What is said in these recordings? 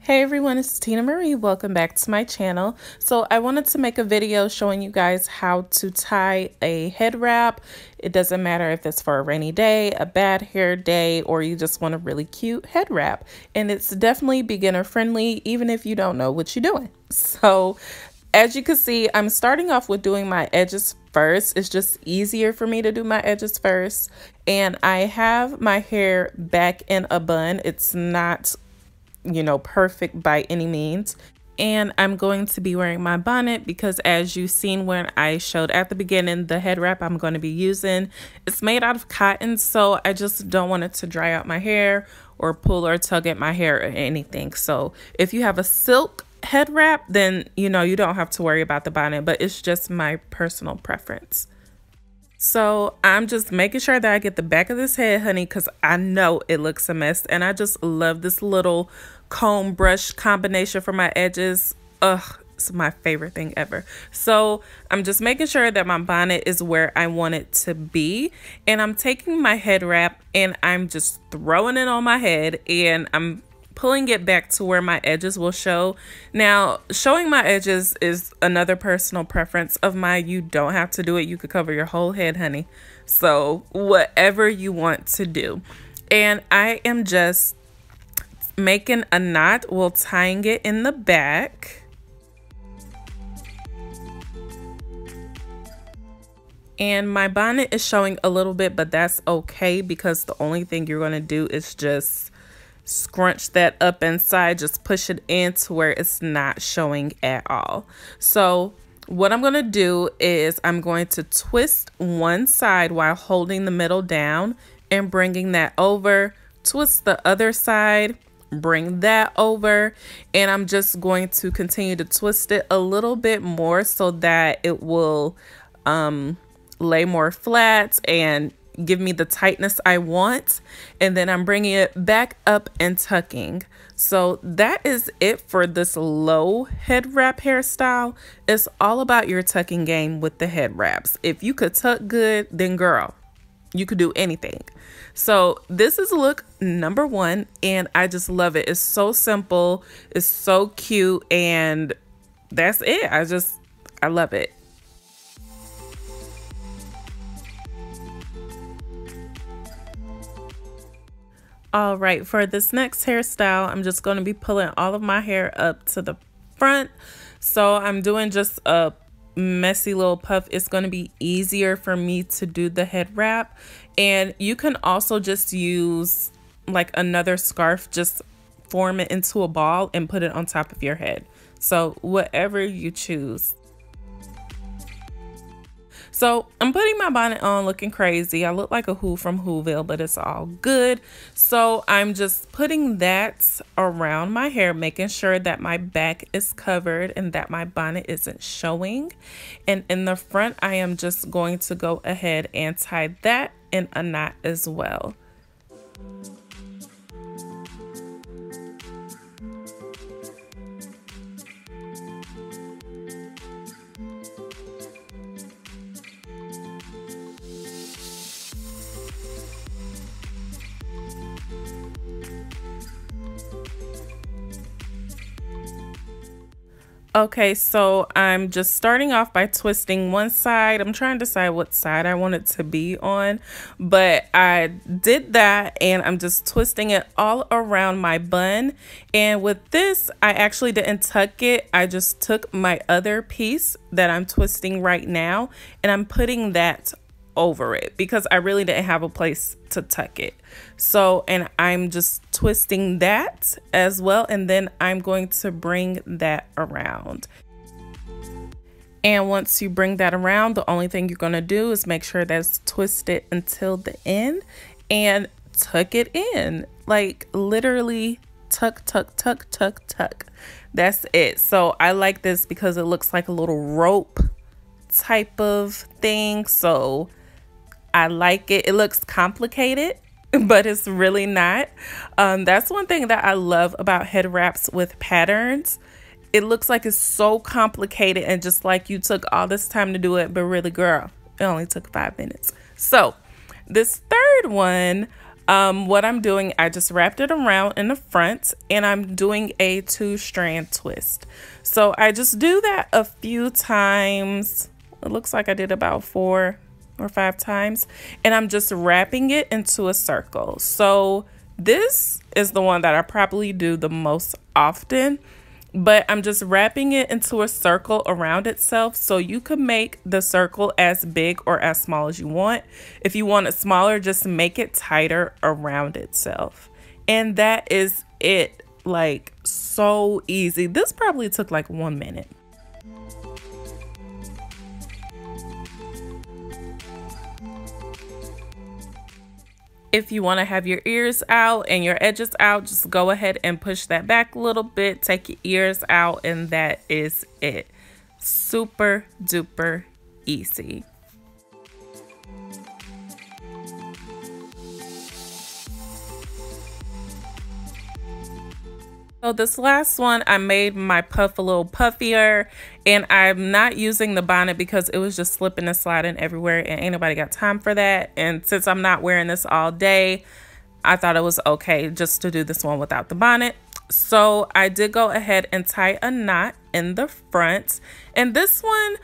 Hey everyone, it's Tina Marie. Welcome back to my channel. So I wanted to make a video showing you guys how to tie a head wrap. It doesn't matter if it's for a rainy day, a bad hair day, or you just want a really cute head wrap. And it's definitely beginner friendly, even if you don't know what you're doing. So as you can see, I'm starting off with doing my edges first. It's just easier for me to do my edges first. And I have my hair back in a bun. It's not perfect by any means. And I'm going to be wearing my bonnet because, as you've seen when I showed at the beginning, the head wrap I'm going to be using, it's made out of cotton, so I just don't want it to dry out my hair or pull or tug at my hair or anything. So if you have a silk head wrap, then you don't have to worry about the bonnet, but it's just my personal preference. So I'm just making sure that I get the back of this head, honey, because I know it looks a mess. And I just love this little comb brush combination for my edges. Ugh, it's my favorite thing ever. So I'm just making sure that my bonnet is where I want it to be. And I'm taking my head wrap and I'm just throwing it on my head, and I'm pulling it back to where my edges will show. Now, showing my edges is another personal preference of mine. You don't have to do it. You could cover your whole head, honey. So whatever you want to do. And I am just making a knot while tying it in the back. And my bonnet is showing a little bit, but that's okay because the only thing you're going to do is just scrunch that up inside, just push it in to where it's not showing at all. So what I'm going to do is I'm going to twist one side while holding the middle down and bringing that over, twist the other side, bring that over, and I'm just going to continue to twist it a little bit more so that it will lay more flat and give me the tightness I want. And then I'm bringing it back up and tucking. So that is it for this low head wrap hairstyle. It's all about your tucking game with the head wraps. If you could tuck good, then girl, you could do anything. So this is look number one, and I just love it. It's so simple, it's so cute, and that's it. I love it. All right, for this next hairstyle, I'm just going to be pulling all of my hair up to the front. So I'm doing just a messy little puff. It's going to be easier for me to do the head wrap. And you can also just use like another scarf, just form it into a ball and put it on top of your head. So whatever you choose. So I'm putting my bonnet on looking crazy. I look like a Who from Whoville, but it's all good. So I'm just putting that around my hair, making sure that my back is covered and that my bonnet isn't showing. And in the front, I am just going to go ahead and tie that in a knot as well. Okay, so I'm just starting off by twisting one side. I'm trying to decide what side I want it to be on, but I did that and I'm just twisting it all around my bun. And with this, I actually didn't tuck it. I just took my other piece that I'm twisting right now and I'm putting that over it because I really didn't have a place to tuck it. So, and I'm just twisting that as well, and then I'm going to bring that around. And once you bring that around, the only thing you're going to do is make sure that's twisted until the end and tuck it in. Like literally tuck, tuck, tuck, tuck, tuck. That's it. So I like this because it looks like a little rope type of thing. So I like it. It looks complicated, but it's really not. That's one thing that I love about head wraps with patterns. It looks like it's so complicated and just like you took all this time to do it, but really, girl, it only took 5 minutes. So this third one, What I'm doing, I just wrapped it around in the front and I'm doing a 2-strand twist. So I just do that a few times. It looks like I did about 4 or 5 times, and I'm just wrapping it into a circle. So this is the one that I probably do the most often, but I'm just wrapping it into a circle around itself. So you can make the circle as big or as small as you want. If you want it smaller, just make it tighter around itself. And that is it. Like, so easy. This probably took like 1 minute. If you want to have your ears out and your edges out, just go ahead and push that back a little bit, take your ears out, and that is it. Super duper easy. So this last one, I made my puff a little puffier, and I'm not using the bonnet because it was just slipping and sliding everywhere and ain't nobody got time for that. And since I'm not wearing this all day, I thought it was okay just to do this one without the bonnet. So I did go ahead and tie a knot in the front, and this one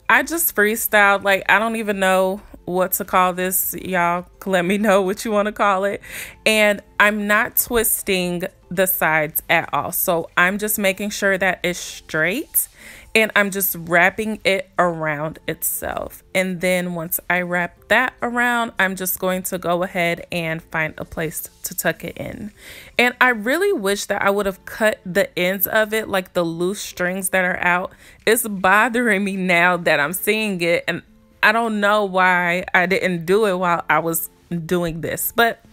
I just freestyled. Like, I don't even know what to call this. Y'all let me know what you want to call it. And I'm not twisting the sides at all. So I'm just making sure that it's straight, and I'm just wrapping it around itself. And then once I wrap that around, I'm just going to go ahead and find a place to tuck it in. And I really wish that I would have cut the ends of it, like the loose strings that are out. It's bothering me now that I'm seeing it, and I don't know why I didn't do it while I was doing this. But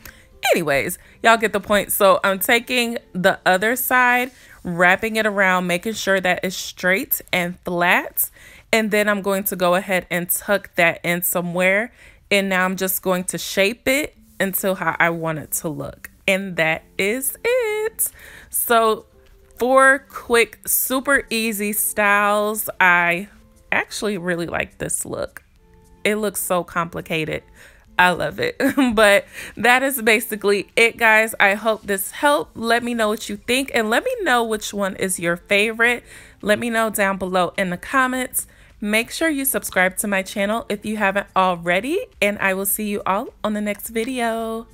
anyways, y'all get the point. So I'm taking the other side, wrapping it around, making sure that it's straight and flat. And then I'm going to go ahead and tuck that in somewhere. And now I'm just going to shape it until how I want it to look. And that is it. So 4 quick, super easy styles. I actually really like this look. It looks so complicated. I love it. But that is basically it, guys. I hope this helped. Let me know what you think, and let me know which one is your favorite. Let me know down below in the comments. Make sure you subscribe to my channel if you haven't already, and I will see you all on the next video.